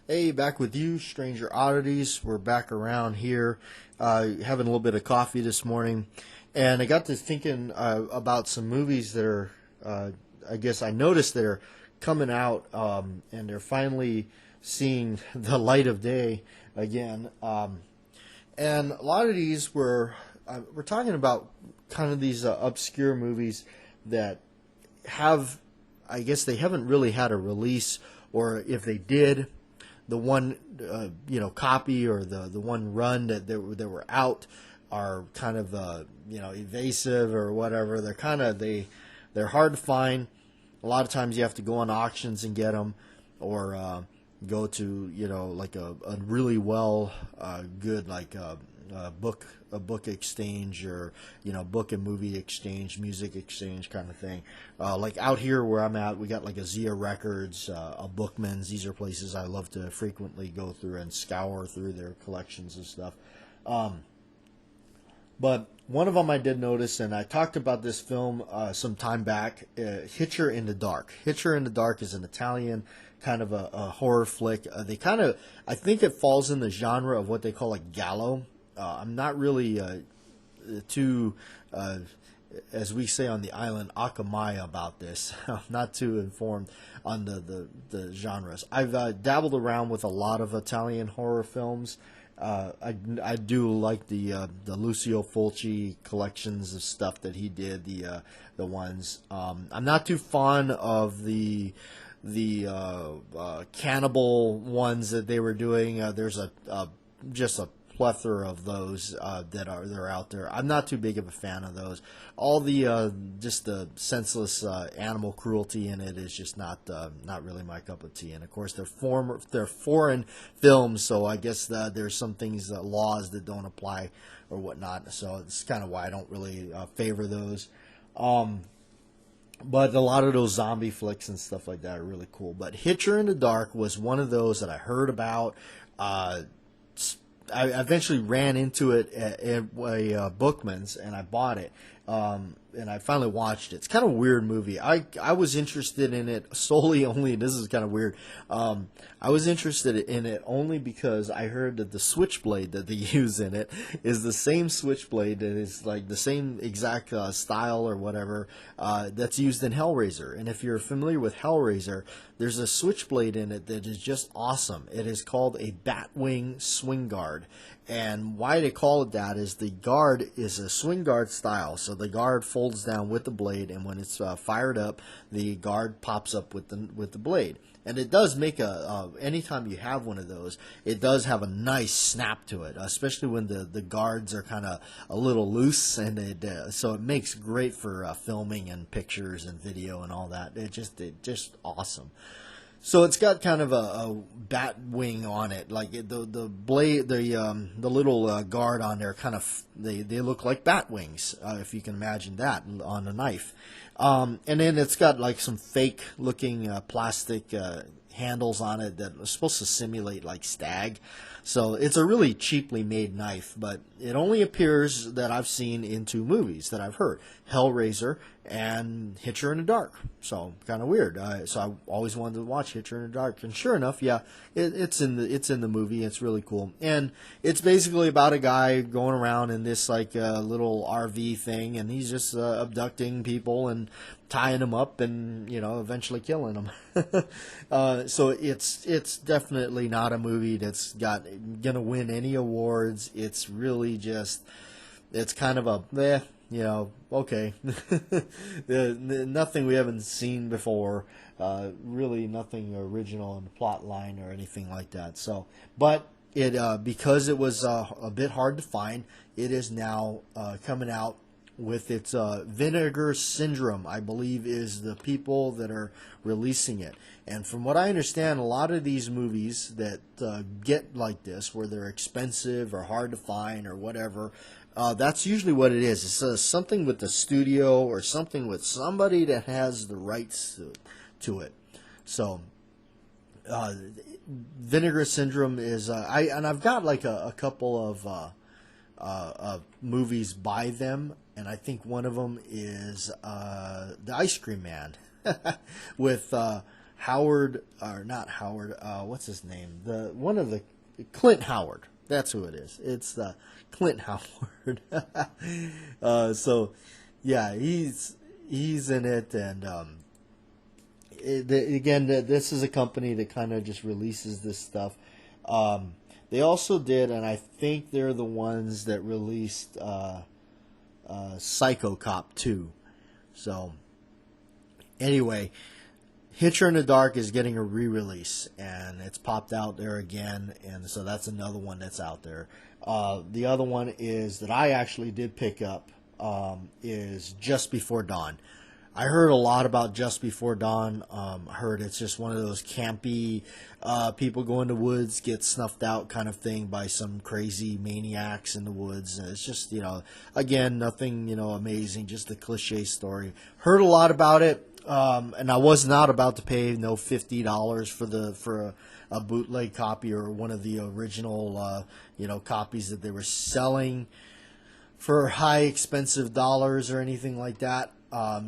Hey, back with you, Stranger Oddities. We're back around here, having a little bit of coffee this morning, and I got to thinking about some movies that are, I guess I noticed that are coming out, and they're finally seeing the light of day again. And a lot of these we're talking about kind of these obscure movies that have, I guess they haven't really had a release, or if they did, the one copy or the one run that were out are kind of evasive or whatever. They're hard to find. A lot of times you have to go on auctions and get them, or go to like a really good like a book exchange, or book and movie exchange, music exchange kind of thing. Like out here where I'm at, we got like a Zia Records, a Bookman's. These are places I love to frequently go through and scour through their collections and stuff. But one of them I did notice, and I talked about this film some time back, Hitcher in the Dark. Hitcher in the Dark is an Italian kind of a horror flick. I think it falls in the genre of what they call a giallo. I'm not really too, as we say on the island, akamai about this. I'm not too informed on the genres. I've dabbled around with a lot of Italian horror films. I do like the Lucio Fulci collections of stuff that he did. The ones I'm not too fond of the cannibal ones that they were doing. There's just a plethora of those they're out there. I'm not too big of a fan of those. All the just the senseless animal cruelty in it is just not really my cup of tea. And of course they're foreign films, so I guess there's some things, laws that don't apply or whatnot. So it's kind of why I don't really favor those. But a lot of those zombie flicks and stuff like that are really cool. But Hitcher in the Dark was one of those that I heard about. I eventually ran into it at a Bookman's, and I bought it. And I finally watched it. It's kind of a weird movie. I was interested in it solely only, this is kind of weird, I was interested in it only because I heard that the switchblade that they use in it is the same switchblade that is like the same exact style or whatever that's used in Hellraiser. And if you're familiar with Hellraiser, there's a switchblade in it that is just awesome. It is called a Batwing swing guard. And why they call it that is the guard is a swing guard style. So the guard folds down with the blade, and when it's fired up, the guard pops up with the blade. And it does make anytime you have one of those, it does have a nice snap to it, especially when the guards are kind of a little loose, and so it makes great for filming and pictures and video and all that. It just awesome. So it's got kind of a bat wing on it, like the blade, the little guard on there, kind of they look like bat wings, if you can imagine that on a knife. And then it's got like some fake looking plastic handles on it that are supposed to simulate like stag. So it's a really cheaply made knife, but it only appears that I've seen in two movies that I've heard: Hellraiser and Hitcher in the Dark. So kind of weird. So I always wanted to watch Hitcher in the Dark, and sure enough, yeah, it's in the movie. It's really cool, and it's basically about a guy going around in this like little RV thing, and he's just abducting people and tying them up, and eventually killing them. So it's definitely not a movie that's gonna win any awards. It's really just, it's kind of a okay. Nothing we haven't seen before. Really nothing original in the plot line or anything like that. So, but it because it was a bit hard to find, it is now coming out with its Vinegar Syndrome, I believe, is the people that are releasing it. And from what I understand, a lot of these movies that get like this, where they're expensive or hard to find or whatever, that's usually what it is. It's something with the studio or something with somebody that has the rights to it. So, Vinegar Syndrome is I've got like a couple of movies by them, and I think one of them is The Ice Cream Man with Howard, or not Howard, what's his name? Clint Howard. That's who it is. It's Clint Howard. So, yeah, he's in it, and again, this is a company that kind of just releases this stuff. They also did, and I think they're the ones that released Psycho Cop 2. So, anyway, Hitcher in the Dark is getting a re-release, and it's popped out there again, and so that's another one that's out there. The other one is that I actually did pick up is Just Before Dawn. I heard a lot about Just Before Dawn. I heard it's just one of those campy, people go in the woods, get snuffed out kind of thing by some crazy maniacs in the woods. And it's just, again, nothing, amazing, just a cliche story. Heard a lot about it, and I was not about to pay $50 for a bootleg copy or one of the original, copies that they were selling for high expensive dollars or anything like that.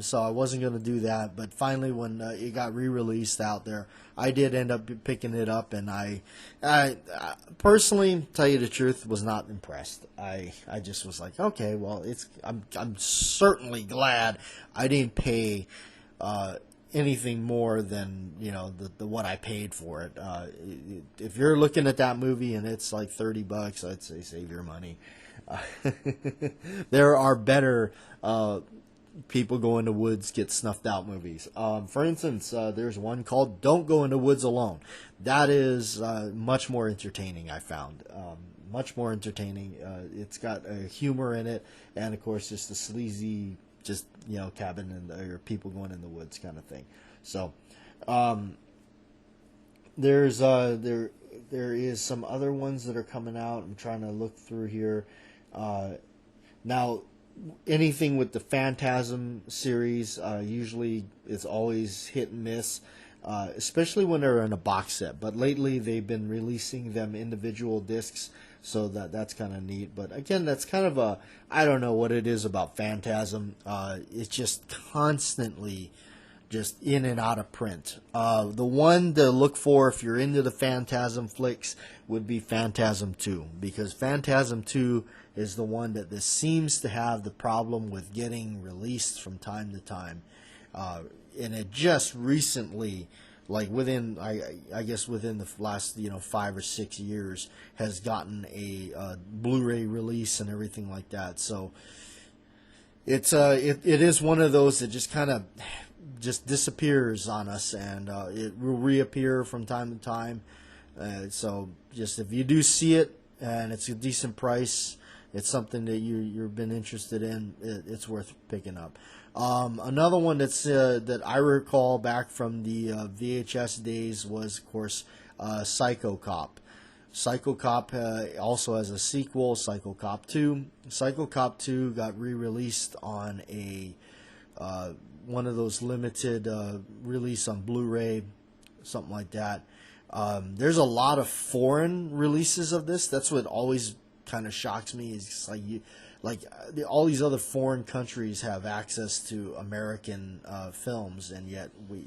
So I wasn't going to do that, but finally when it got re-released out there, I did end up picking it up, and I personally, tell you the truth, was not impressed. I just was like, okay, well, I'm certainly glad I didn't pay anything more than the what I paid for it. If you're looking at that movie and it's like $30, I'd say save your money. There are better people go in the woods get snuffed out movies. For instance, there's one called Don't Go in the Woods Alone. That is much more entertaining, I found. Much more entertaining. It's got humor in it, and of course just the sleazy, cabin or people going in the woods kind of thing. So there is some other ones that are coming out. I'm trying to look through here. Now, anything with the Phantasm series, usually it's always hit and miss, especially when they're in a box set. But lately they've been releasing them individual discs, so that's kind of neat. But again, that's kind of I don't know what it is about Phantasm. It's just constantly just in and out of print. The one to look for if you're into the Phantasm flicks would be Phantasm 2, because Phantasm 2 is the one that this seems to have the problem with getting released from time to time. And it just recently, like within, I guess within the last 5 or 6 years, has gotten a Blu-ray release and everything like that. So it is one of those that just kind of just disappears on us, and it will reappear from time to time. So just if you do see it and it's a decent price, it's something that you've been interested in, it's worth picking up. Another one that I recall back from the VHS days was, of course, Psycho Cop. Psycho Cop also has a sequel, Psycho Cop 2. Psycho Cop 2 got re-released on one of those limited release on Blu-ray, something like that. There's a lot of foreign releases of this. That's what always kind of shocks me. Is all these other foreign countries have access to American films, and yet we,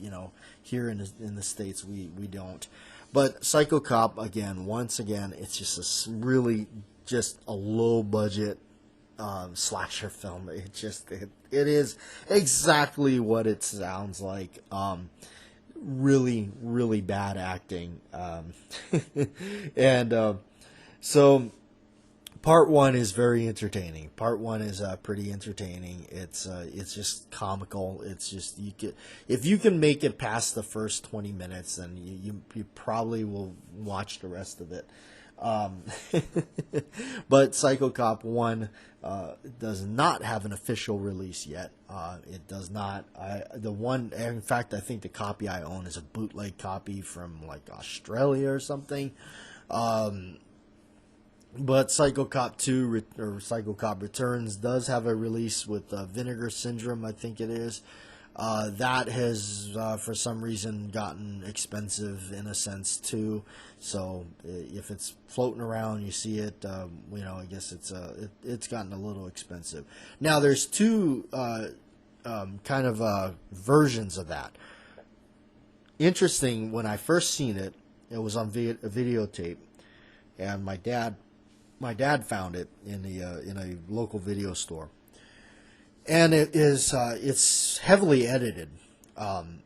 here in the States we don't. But Psycho Cop, once again, it's just really just a low budget slasher film. It is exactly what it sounds like. Really, really bad acting, and so. Part 1 is very entertaining. Part 1 is pretty entertaining. It's just comical. It's just if you can make it past the first 20 minutes, then you probably will watch the rest of it. But Psycho Cop 1 does not have an official release yet. It does not. In fact, I think the copy I own is a bootleg copy from like Australia or something. But Psycho Cop 2 or Psycho Cop Returns does have a release with Vinegar Syndrome, I think it is. That has, for some reason, gotten expensive in a sense too. So if it's floating around, you see it. I guess it's gotten a little expensive. Now there's two kind of versions of that. interesting, when I first seen it, it was on a videotape, and my dad found it in a local video store, and it's heavily edited.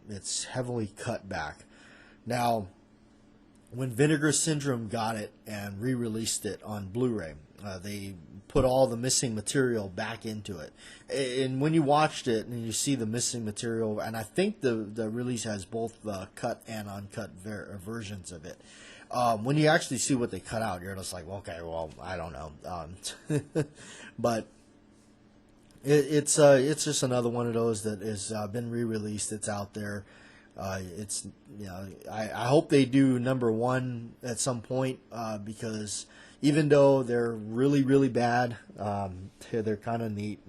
It's heavily cut back. Now, when Vinegar Syndrome got it and re-released it on Blu-ray, they put all the missing material back into it. And when you watched it and you see the missing material, and I think the release has both cut and uncut versions of it. When you actually see what they cut out, you're just like, well, okay, well, I don't know. But it's just another one of those that has been re-released. It's out there. It's I hope they do number one at some point, because even though they're really really bad, they're kind of neat.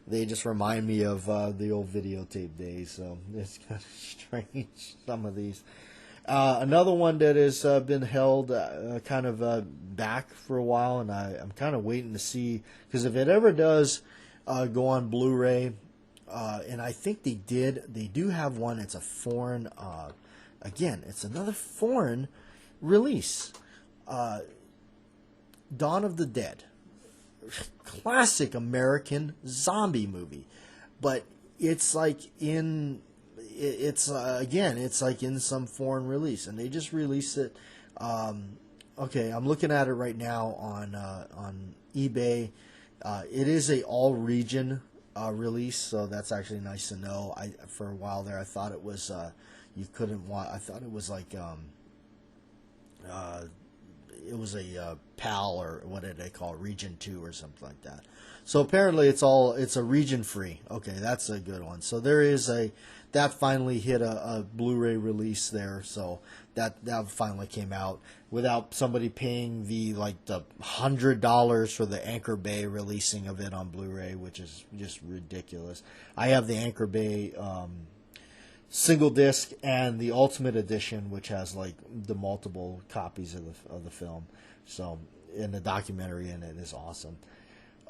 They just remind me of the old videotape days. So it's kind of strange, some of these. Another one that has been held kind of back for a while, and I'm kind of waiting to see, because if it ever does go on Blu-ray. And I think they do have one. It's a foreign, again, it's another foreign release. Dawn of the Dead. Classic American zombie movie. But it's like it's like in some foreign release. And they just released it. Okay, I'm looking at it right now on eBay. It is a all-region release, so that's actually nice to know. For a while there, I thought it was you couldn't watch. I thought it was like it was a PAL, or what did they call it, Region 2 or something like that. So apparently it's a region free. Okay, that's a good one. So there is that finally hit a Blu-ray release there. So that finally came out without somebody paying the $100 for the Anchor Bay releasing of it on Blu-ray, which is just ridiculous. I have the Anchor Bay single disc and the Ultimate Edition, which has the multiple copies of the film. So, and the documentary in it is awesome.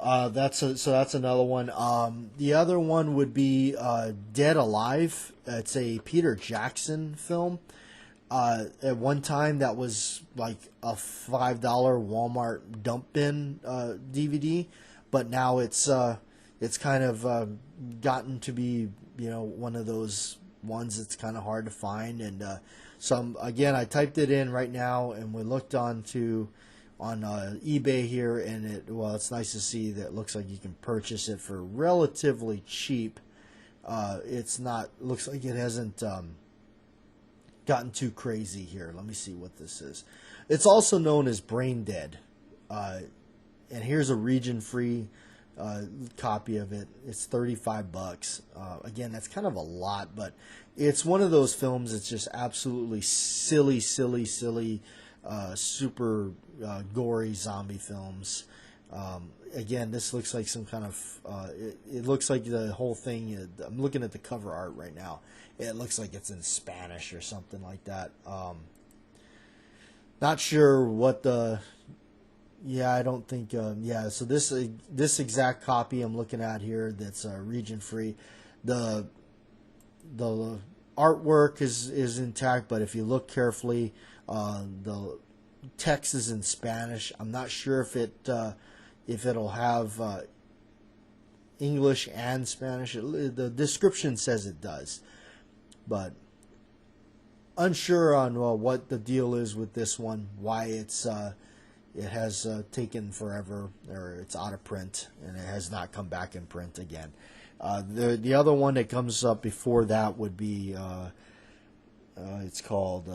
So that's another one. The other one would be Dead Alive. It's a Peter Jackson film. At one time, that was like a $5 Walmart dump bin DVD, but now it's kind of gotten to be one of those ones that's kind of hard to find. And again, I typed it in right now, and we looked on eBay here, and it's nice to see that it looks like you can purchase it for relatively cheap. Looks like it hasn't gotten too crazy here. Let me see what this is. It's also known as Brain Dead. And here's a region-free copy of it. It's $35. Again, that's kind of a lot, but it's one of those films that's just absolutely silly, super gory zombie films. Again, this looks like some kind of it looks like the whole thing. I'm looking at the cover art right now. It looks like it's in Spanish or something like that. Not sure what I don't think. So this exact copy I'm looking at here, that's region free. The artwork is intact, but if you look carefully, the text is in Spanish. I'm not sure if it'll have English and Spanish. The description says it does, but unsure on what the deal is with this one. Why it has taken forever, or it's out of print, and it has not come back in print again. The other one that comes up before that would be it's called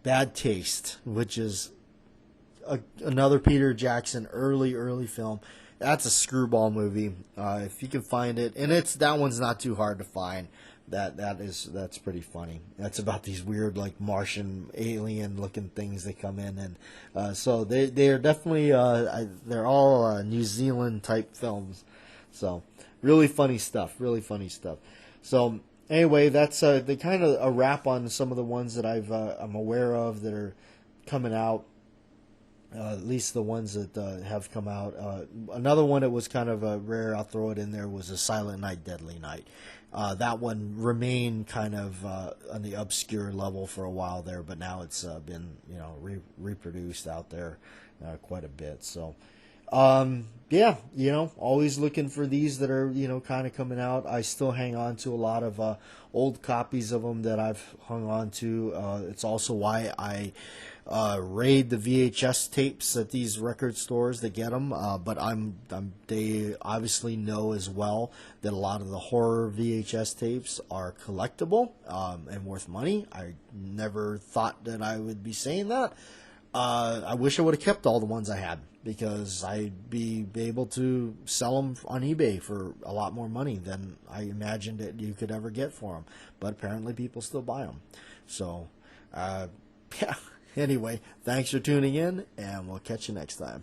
Bad Taste, which is another Peter Jackson early film. That's a screwball movie. If you can find it, and that one's not too hard to find. That's pretty funny. That's about these weird Martian alien looking things that come in, and so they are definitely they're all New Zealand type films. So really funny stuff. So anyway, that's the kind of a wrap on some of the ones that I'm aware of that are coming out. At least the ones that have come out. Another one that was kind of rare, I'll throw it in there, was a Silent Night, Deadly Night. That one remained kind of on the obscure level for a while there, but now it's been reproduced out there quite a bit. So yeah, always looking for these that are, kind of coming out. I still hang on to a lot of old copies of them that I've hung on to. It's also why I raid the VHS tapes at these record stores that get them. But they obviously know as well that a lot of the horror VHS tapes are collectible and worth money. I never thought that I would be saying that. I wish I would have kept all the ones I had, because I'd be able to sell them on eBay for a lot more money than I imagined that you could ever get for them. But apparently people still buy them. So, yeah. Anyway, thanks for tuning in, and we'll catch you next time.